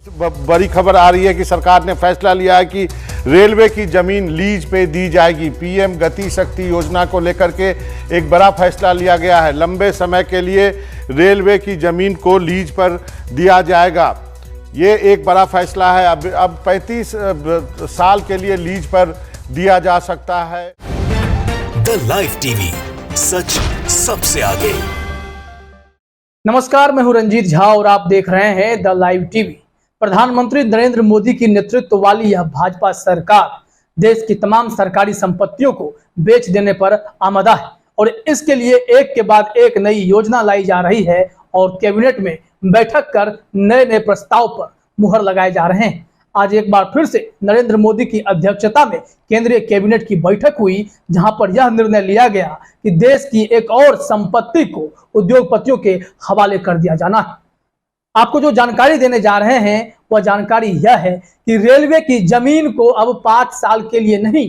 बड़ी खबर आ रही है कि सरकार ने फैसला लिया है कि रेलवे की जमीन लीज पे दी जाएगी। पीएम गति शक्ति योजना को लेकर के एक बड़ा फैसला लिया गया है। लंबे समय के लिए रेलवे की जमीन को लीज पर दिया जाएगा। ये एक बड़ा फैसला है। अब 35 साल के लिए लीज पर दिया जा सकता है। द लाइव टीवी, सच सबसे आगे। नमस्कार, मैं हूं रंजीत झा और आप देख रहे हैं द लाइव टीवी। प्रधानमंत्री नरेंद्र मोदी की नेतृत्व वाली यह भाजपा सरकार देश की तमाम सरकारी संपत्तियों को बेच देने पर आमदा है और इसके लिए एक के बाद एक नई योजना लाई जा रही है और कैबिनेट में बैठक कर नए नए प्रस्ताव पर मुहर लगाए जा रहे हैं। आज एक बार फिर से नरेंद्र मोदी की अध्यक्षता में केंद्रीय कैबिनेट की बैठक हुई, जहां पर यह निर्णय लिया गया कि देश की एक और संपत्ति को उद्योगपतियों के हवाले कर दिया जाना है। आपको जो जानकारी देने जा रहे हैं वह जानकारी यह है कि रेलवे की जमीन को अब 5 साल के लिए नहीं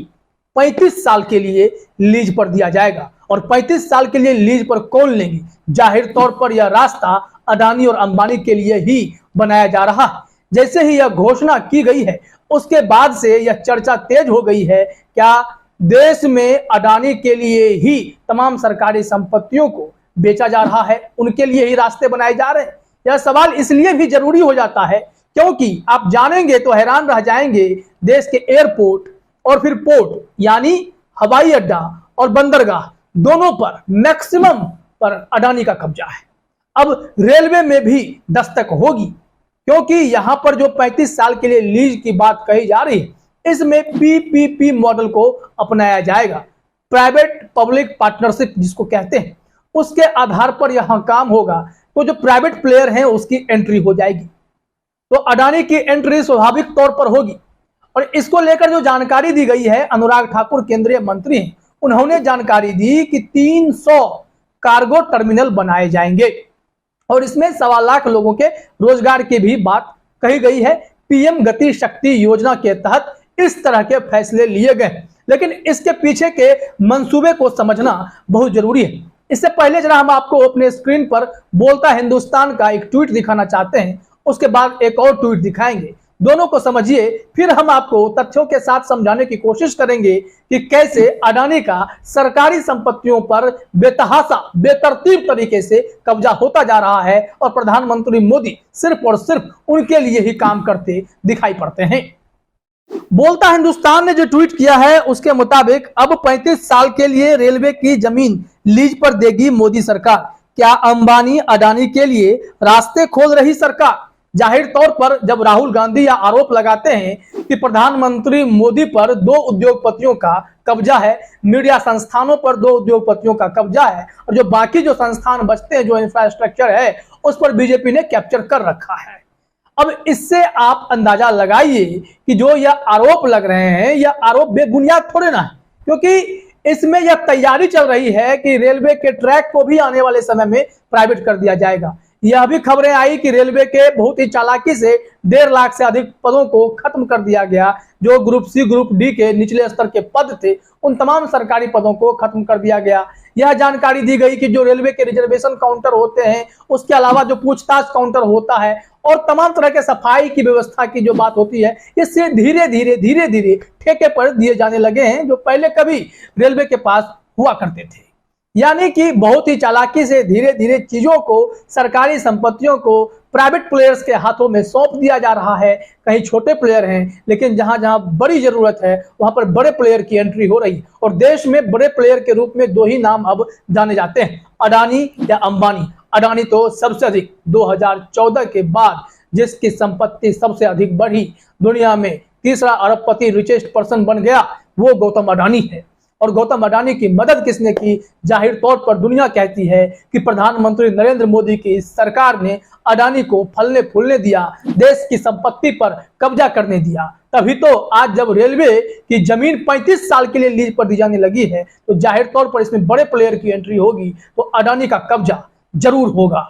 35 साल के लिए लीज पर दिया जाएगा। और 35 साल के लिए लीज पर कौन लेंगे? जाहिर तौर पर यह रास्ता अडानी और अंबानी के लिए ही बनाया जा रहा है। जैसे ही यह घोषणा की गई है उसके बाद से यह चर्चा तेज हो गई है। क्या देश में अडानी के लिए ही तमाम सरकारी संपत्तियों को बेचा जा रहा है, उनके लिए ही रास्ते बनाए जा रहे हैं? यह सवाल इसलिए भी जरूरी हो जाता है क्योंकि आप जानेंगे तो हैरान रह जाएंगे, देश के एयरपोर्ट और फिर पोर्ट यानी हवाई अड्डा और बंदरगाह दोनों पर मैक्सिमम पर अडानी का कब्जा है। अब रेलवे में भी दस्तक होगी क्योंकि यहां पर जो 35 साल के लिए लीज की बात कही जा रही है इसमें पीपीपी मॉडल को अपनाया जाएगा। प्राइवेट पब्लिक पार्टनरशिप जिसको कहते हैं, उसके आधार पर यहां काम होगा। तो जो प्राइवेट प्लेयर हैं उसकी एंट्री हो जाएगी, तो अडानी की एंट्री स्वाभाविक तौर पर होगी। और इसको लेकर जो जानकारी दी गई है, अनुराग ठाकुर केंद्रीय मंत्री हैं, उन्होंने जानकारी दी कि 300 कार्गो टर्मिनल बनाए जाएंगे और इसमें 1.25 लाख लोगों के रोजगार की भी बात कही गई है। पीएम गति शक्ति योजना के तहत इस तरह के फैसले लिए गए, लेकिन इसके पीछे के मंसूबे को समझना बहुत जरूरी है। इससे पहले जरा हम आपको अपने स्क्रीन पर बोलता हिंदुस्तान का एक ट्वीट दिखाना चाहते हैं, उसके बाद एक और ट्वीट दिखाएंगे। दोनों को समझिए, फिर हम आपको तथ्यों के साथ समझाने की कोशिश करेंगे कि कैसे अडानी का सरकारी संपत्तियों पर बेतहाशा बेतरतीब तरीके से कब्जा होता जा रहा है और प्रधानमंत्री मोदी सिर्फ और सिर्फ उनके लिए ही काम करते दिखाई पड़ते हैं। बोलता हिंदुस्तान ने जो ट्वीट किया है उसके मुताबिक अब 35 साल के लिए रेलवे की जमीन लीज पर देगी मोदी सरकार। क्या अंबानी अडानी के लिए रास्ते खोल रही सरकार? जाहिर तौर पर जब राहुल गांधी यह आरोप लगाते हैं कि प्रधानमंत्री मोदी पर 2 उद्योगपतियों का कब्जा है, मीडिया संस्थानों पर 2 उद्योगपतियों का कब्जा है और जो बाकी जो संस्थान बचते हैं, जो इंफ्रास्ट्रक्चर है, उस पर बीजेपी ने कैप्चर कर रखा है। अब इससे आप अंदाजा लगाइए कि जो यह आरोप लग रहे हैं यह आरोप बेबुनियाद थोड़े ना है, क्योंकि इसमें यह तैयारी चल रही है कि रेलवे के ट्रैक को भी आने वाले समय में प्राइवेट कर दिया जाएगा। यह भी खबरें आई कि रेलवे के बहुत ही चालाकी से 1.5 लाख से अधिक पदों को खत्म कर दिया गया। जो ग्रुप सी ग्रुप डी के निचले स्तर के पद थे उन तमाम सरकारी पदों को खत्म कर दिया गया। यह जानकारी दी गई कि जो रेलवे के रिजर्वेशन काउंटर होते हैं, उसके अलावा जो पूछताछ काउंटर होता है और तमाम तरह के सफाई की व्यवस्था की जो बात होती है, इससे धीरे धीरे ठेके पर दिए जाने लगे हैं, जो पहले कभी रेलवे के पास हुआ करते थे। यानी कि बहुत ही चालाकी से धीरे धीरे चीजों को, सरकारी संपत्तियों को प्राइवेट प्लेयर्स के हाथों में सौंप दिया जा रहा है। कहीं छोटे प्लेयर हैं, लेकिन जहां जहां बड़ी जरूरत है वहां पर बड़े प्लेयर की एंट्री हो रही है। और देश में बड़े प्लेयर के रूप में 2 ही नाम अब जाने जाते हैं, अडानी या अंबानी। अडानी तो सबसे अधिक 2014 के बाद जिसकी संपत्ति सबसे अधिक बढ़ी, दुनिया में तीसरा अरबपति रिचेस्ट पर्सन बन गया, वो गौतम अडानी है। और गौतम अडानी की मदद किसने की? जाहिर तौर पर दुनिया कहती है कि प्रधानमंत्री नरेंद्र मोदी की सरकार ने अडानी को फलने फूलने दिया, देश की संपत्ति पर कब्जा करने दिया। तभी तो आज जब रेलवे की जमीन 35 साल के लिए लीज पर दी जाने लगी है, तो जाहिर तौर पर इसमें बड़े प्लेयर की एंट्री होगी, तो अडानी का कब्जा जरूर होगा।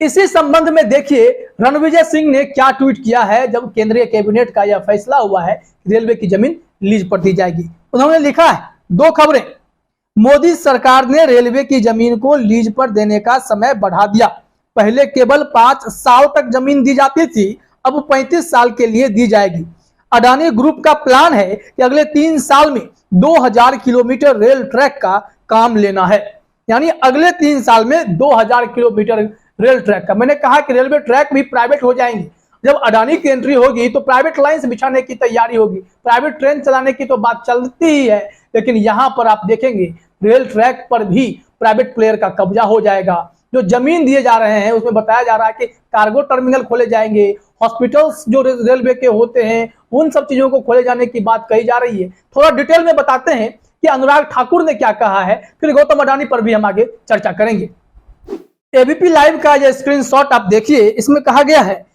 इसी संबंध में देखिए रणविजय सिंह ने क्या ट्वीट किया है जब केंद्रीय कैबिनेट का यह फैसला हुआ है कि रेलवे की जमीन लीज पर दी जाएगी। उन्होंने लिखा है 2 खबरें। मोदी सरकार ने रेलवे की जमीन को लीज पर देने का समय बढ़ा दिया। पहले केवल 5 साल तक जमीन दी जाती थी, अब 35 साल के लिए दी जाएगी। अडानी ग्रुप का प्लान है कि अगले 3 साल में 2000 किलोमीटर रेल ट्रैक का काम लेना है। यानी अगले 3 साल में 2000 किलोमीटर रेल ट्रैक का। मैंने कहा कि रेलवे ट्रैक भी प्राइवेट हो जाएंगे। जब अडानी की एंट्री होगी तो प्राइवेट लाइंस बिछाने की तैयारी होगी, प्राइवेट ट्रेन चलाने की तो बात चलती ही है, लेकिन यहां पर आप देखेंगे रेल ट्रैक पर भी प्राइवेट प्लेयर का कब्जा हो जाएगा। जो जमीन दिए जा रहे हैं उसमें बताया जा रहा है कि कार्गो टर्मिनल खोले जाएंगे, हॉस्पिटल्स जो रेलवे के होते हैं उन सब चीजों को खोले जाने की बात कही जा रही है। थोड़ा डिटेल में बताते हैं कि अनुराग ठाकुर ने क्या कहा है, फिर गौतम अडानी पर भी हम आगे चर्चा करेंगे। एबीपी लाइव का यह स्क्रीनशॉट आप देखिए, इसमें कहा गया है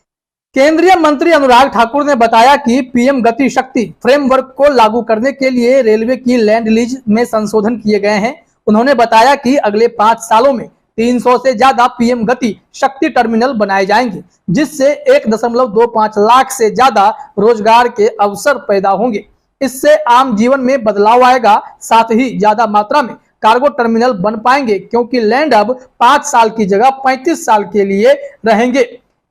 केंद्रीय मंत्री अनुराग ठाकुर ने बताया कि पीएम गति शक्ति फ्रेमवर्क को लागू करने के लिए रेलवे की लैंड लीज में संशोधन किए गए हैं। उन्होंने बताया कि अगले 5 सालों में 300 से ज्यादा पीएम गति शक्ति टर्मिनल बनाए जाएंगे, जिससे 1.25 लाख से ज्यादा रोजगार के अवसर पैदा होंगे। इससे आम जीवन में बदलाव आएगा, साथ ही ज्यादा मात्रा में कार्गो टर्मिनल बन पाएंगे, क्योंकि लैंड अब 5 साल की जगह 35 साल के लिए रहेंगे।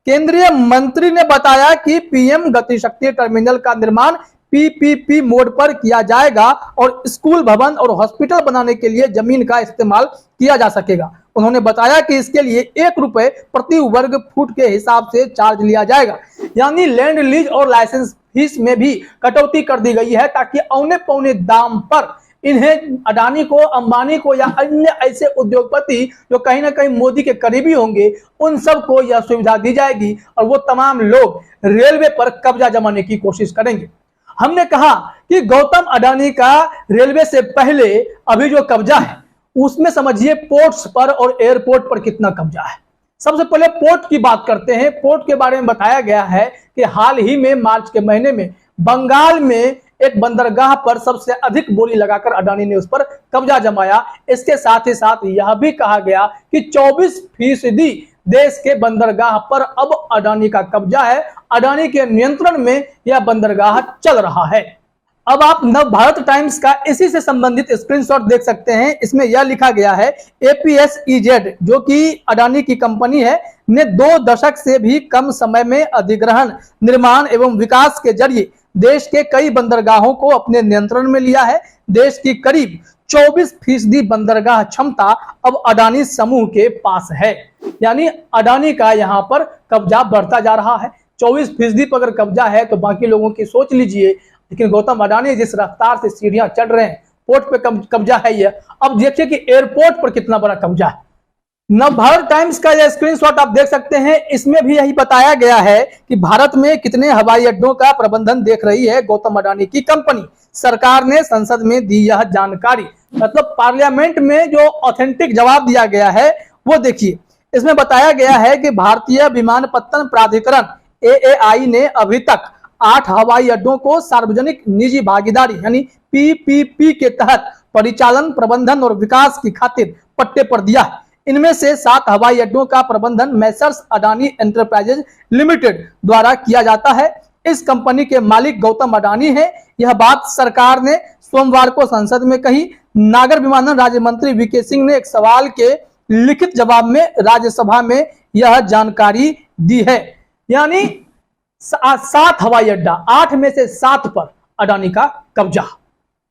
केंद्रीय मंत्री ने बताया कि पीएम गति शक्ति टर्मिनल का निर्माण पीपीपी मोड पर किया जाएगा और स्कूल भवन और हॉस्पिटल बनाने के लिए जमीन का इस्तेमाल किया जा सकेगा। उन्होंने बताया कि इसके लिए 1 रुपए प्रति वर्ग फुट के हिसाब से चार्ज लिया जाएगा। यानी लैंड लीज और लाइसेंस फीस में भी कटौती कर दी गई है, ताकि औने पौने दाम पर इन्हें अडानी को, अंबानी को या अन्य ऐसे उद्योगपति जो कहीं ना कहीं मोदी के करीबी होंगे उन सब को यह सुविधा दी जाएगी और वो तमाम लोग रेलवे पर कब्जा जमाने की कोशिश करेंगे। हमने कहा कि गौतम अडानी का रेलवे से पहले अभी जो कब्जा है उसमें समझिए पोर्ट्स पर और एयरपोर्ट पर कितना कब्जा है। सबसे पहले पोर्ट की बात करते हैं। पोर्ट के बारे में बताया गया है कि हाल ही में मार्च के महीने में बंगाल में एक बंदरगाह पर सबसे अधिक बोली लगाकर अडानी ने उस पर कब्जा जमाया। इसके साथ ही साथ यह भी कहा गया कि 24% देश के बंदरगाह पर अब अडानी का कब्जा है। अडानी के नियंत्रण में यह बंदरगाह चल रहा है। अब आप नव भारत टाइम्स का इसी से संबंधित स्क्रीनशॉट देख सकते हैं। इसमें यह लिखा गया है APSEZ जो कि अडानी की कंपनी है ने 2 दशक से भी कम समय में अधिग्रहण, निर्माण एवं विकास के जरिए देश के कई बंदरगाहों को अपने नियंत्रण में लिया है। देश की करीब 24% बंदरगाह क्षमता अब अडानी समूह के पास है। यानी अडानी का यहाँ पर कब्जा बढ़ता जा रहा है। 24% पर अगर कब्जा है तो बाकी लोगों की सोच लीजिए। लेकिन गौतम अडानी जिस रफ्तार से सीढ़ियां चढ़ रहे हैं, पोर्ट पे कब्जा है ये। अब देखिए कि एयरपोर्ट पर कितना बड़ा कब्जा है। नवभारत टाइम्स का यह स्क्रीनशॉट आप देख सकते हैं। इसमें भी यही बताया गया है कि भारत में कितने हवाई अड्डों का प्रबंधन देख रही है गौतम अडानी की कंपनी। सरकार ने संसद में दी यह जानकारी, मतलब पार्लियामेंट में जो ऑथेंटिक जवाब दिया गया है वो देखिए। इसमें बताया गया है कि भारतीय विमानपत्तन प्राधिकरण AAI ने अभी तक 8 हवाई अड्डों को सार्वजनिक निजी भागीदारी यानी PPP के तहत परिचालन, प्रबंधन और विकास की खातिर पट्टे पर दिया है। इनमें से 7 हवाई अड्डों का प्रबंधन मैसर्स अडानी एंटरप्राइजेज लिमिटेड द्वारा किया जाता है। इस कंपनी के मालिक गौतम अडानी है। यह बात सरकार ने सोमवार को संसद में कही। नागर विमानन राज्य मंत्री VK सिंह ने एक सवाल के लिखित जवाब में राज्यसभा में यह जानकारी दी है। यानी 7 हवाई अड्डा, 8 में से 7 पर अडानी का कब्जा,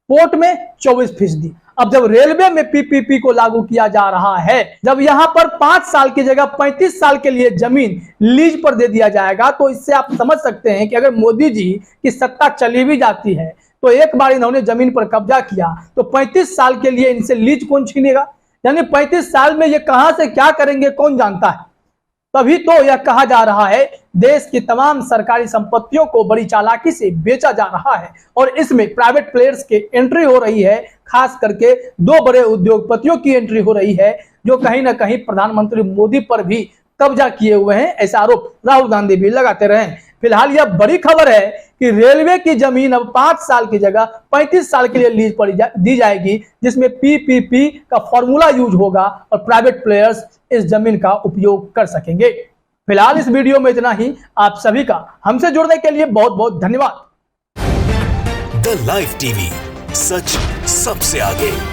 पोर्ट में 24%। अब जब रेलवे में PPP को लागू किया जा रहा है, जब यहां पर 5 साल की जगह 35 साल के लिए जमीन लीज पर दे दिया जाएगा, तो इससे आप समझ सकते हैं कि अगर मोदी जी की सत्ता चली भी जाती है तो एक बार इन्होंने जमीन पर कब्जा किया तो 35 साल के लिए इनसे लीज कौन छीनेगा। यानी 35 साल में ये कहां से क्या करेंगे कौन जानता है। तभी तो यह कहा जा रहा है देश की तमाम सरकारी संपत्तियों को बड़ी चालाकी से बेचा जा रहा है और इसमें प्राइवेट प्लेयर्स की एंट्री हो रही है। खास करके 2 बड़े उद्योगपतियों की एंट्री हो रही है जो कहीं ना कहीं प्रधानमंत्री मोदी पर भी कब्जा किए हुए हैं। ऐसा आरोप राहुल गांधी भी लगाते रहे। फिलहाल यह बड़ी खबर है कि रेलवे की जमीन अब 5 साल की जगह 35 साल के लिए लीज पर दी जाएगी, जिसमें PPP का फॉर्मूला यूज होगा और प्राइवेट प्लेयर्स इस जमीन का उपयोग कर सकेंगे। फिलहाल इस वीडियो में इतना ही। आप सभी का हमसे जुड़ने के लिए बहुत बहुत धन्यवाद। द लाइव टीवी, सच सबसे आगे।